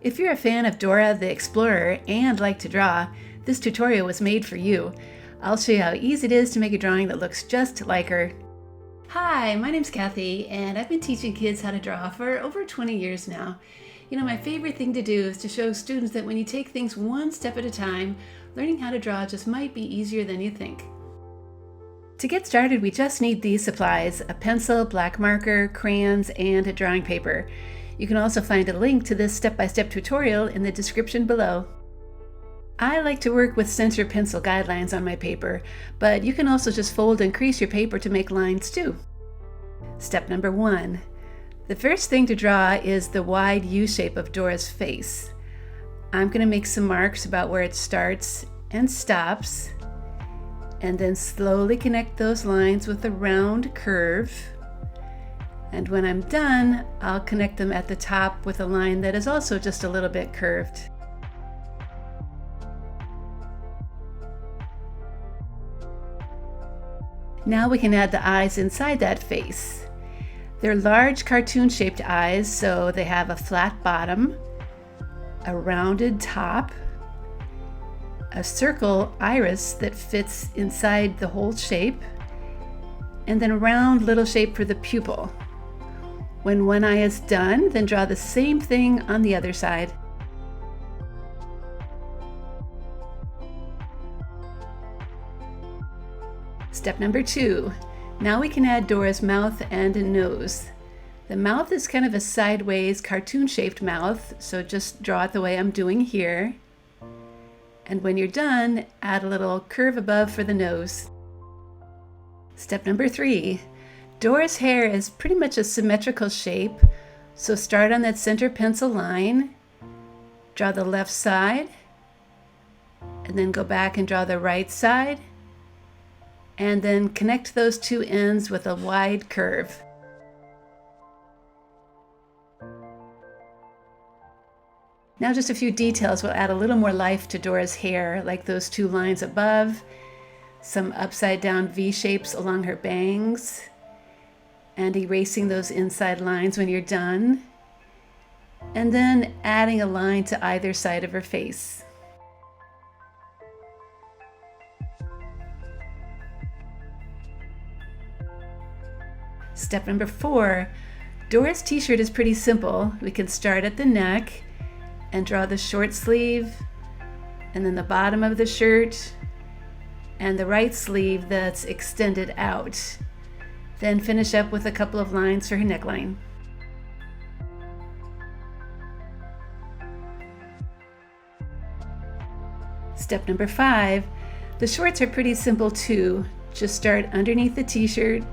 If you're a fan of Dora the Explorer and like to draw, this tutorial was made for you. I'll show you how easy it is to make a drawing that looks just like her. Hi, my name's Kathy, and I've been teaching kids how to draw for over 20 years now. You know, my favorite thing to do is to show students that when you take things one step at a time, learning how to draw just might be easier than you think. To get started, we just need these supplies: a pencil, black marker, crayons, and a drawing paper. You can also find a link to this step-by-step tutorial in the description below. I like to work with center pencil guidelines on my paper, but you can also just fold and crease your paper to make lines too. Step number 1. The first thing to draw is the wide U shape of Dora's face. I'm going to make some marks about where it starts and stops, and then slowly connect those lines with a round curve. And when I'm done, I'll connect them at the top with a line that is also just a little bit curved. Now we can add the eyes inside that face. They're large cartoon-shaped eyes, so they have a flat bottom, a rounded top, a circle iris that fits inside the whole shape, and then a round little shape for the pupil. When one eye is done, then draw the same thing on the other side. Step number 2. Now we can add Dora's mouth and a nose. The mouth is kind of a sideways cartoon-shaped mouth, so just draw it the way I'm doing here. And when you're done, add a little curve above for the nose. Step number 3. Dora's hair is pretty much a symmetrical shape, so start on that center pencil line, draw the left side, and then go back and draw the right side, and then connect those two ends with a wide curve. Now just a few details will add a little more life to Dora's hair, like those two lines above, some upside down V shapes along her bangs, and erasing those inside lines when you're done, and then adding a line to either side of her face. Step number 4. Dora's t-shirt is pretty simple. We can start at the neck and draw the short sleeve, and then the bottom of the shirt, and the right sleeve that's extended out. Then finish up with a couple of lines for her neckline. Step number 5. The shorts are pretty simple too. Just start underneath the t-shirt,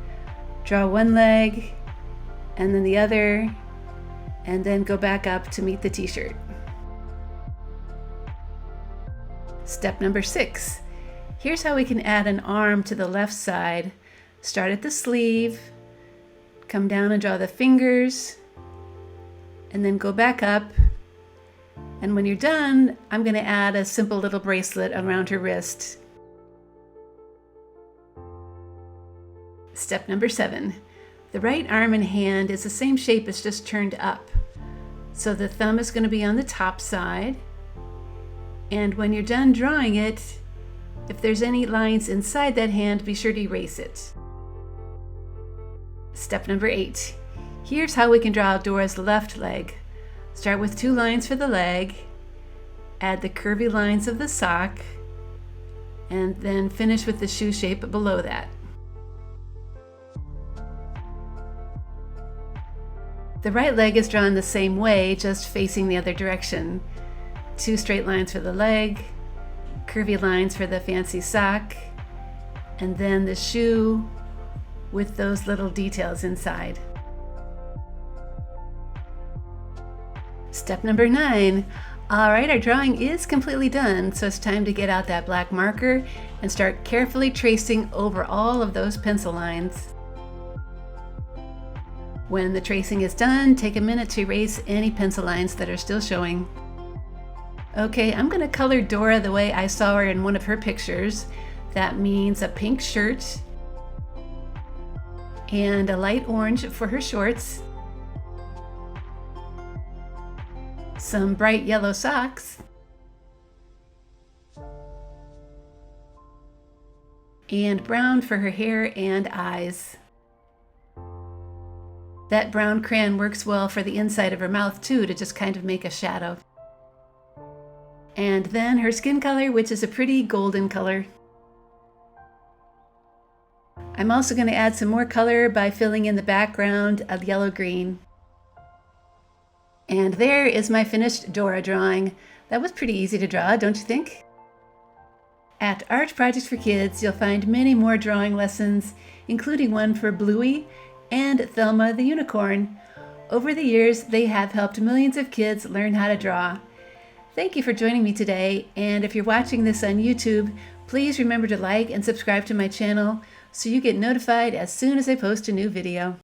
draw one leg, and then the other, and then go back up to meet the t-shirt. Step number 6. Here's how we can add an arm to the left side. Start at the sleeve, come down and draw the fingers, and then go back up. And when you're done, I'm going to add a simple little bracelet around her wrist. Step number 7. The right arm and hand is the same shape, as just turned up. So the thumb is going to be on the top side. And when you're done drawing it, if there's any lines inside that hand, be sure to erase it. Step number 8. Here's how we can draw Dora's left leg. Start with 2 lines for the leg, add the curvy lines of the sock, and then finish with the shoe shape below that. The right leg is drawn the same way, just facing the other direction. 2 straight lines for the leg, curvy lines for the fancy sock, and then the shoe with those little details inside. Step number 9. All right, our drawing is completely done, so it's time to get out that black marker and start carefully tracing over all of those pencil lines. When the tracing is done, take a minute to erase any pencil lines that are still showing. Okay, I'm going to color Dora the way I saw her in one of her pictures. That means a pink shirt and a light orange for her shorts. some bright yellow socks, and brown for her hair and eyes. That brown crayon works well for the inside of her mouth too, to just kind of make a shadow. And then her skin color, which is a pretty golden color. I'm also going to add some more color by filling in the background of yellow-green. And there is my finished Dora drawing. That was pretty easy to draw, don't you think? At Art Projects for Kids, you'll find many more drawing lessons, including one for Bluey and Thelma the Unicorn. Over the years, they have helped millions of kids learn how to draw. Thank you for joining me today, and if you're watching this on YouTube, please remember to like and subscribe to my channel so you get notified as soon as I post a new video.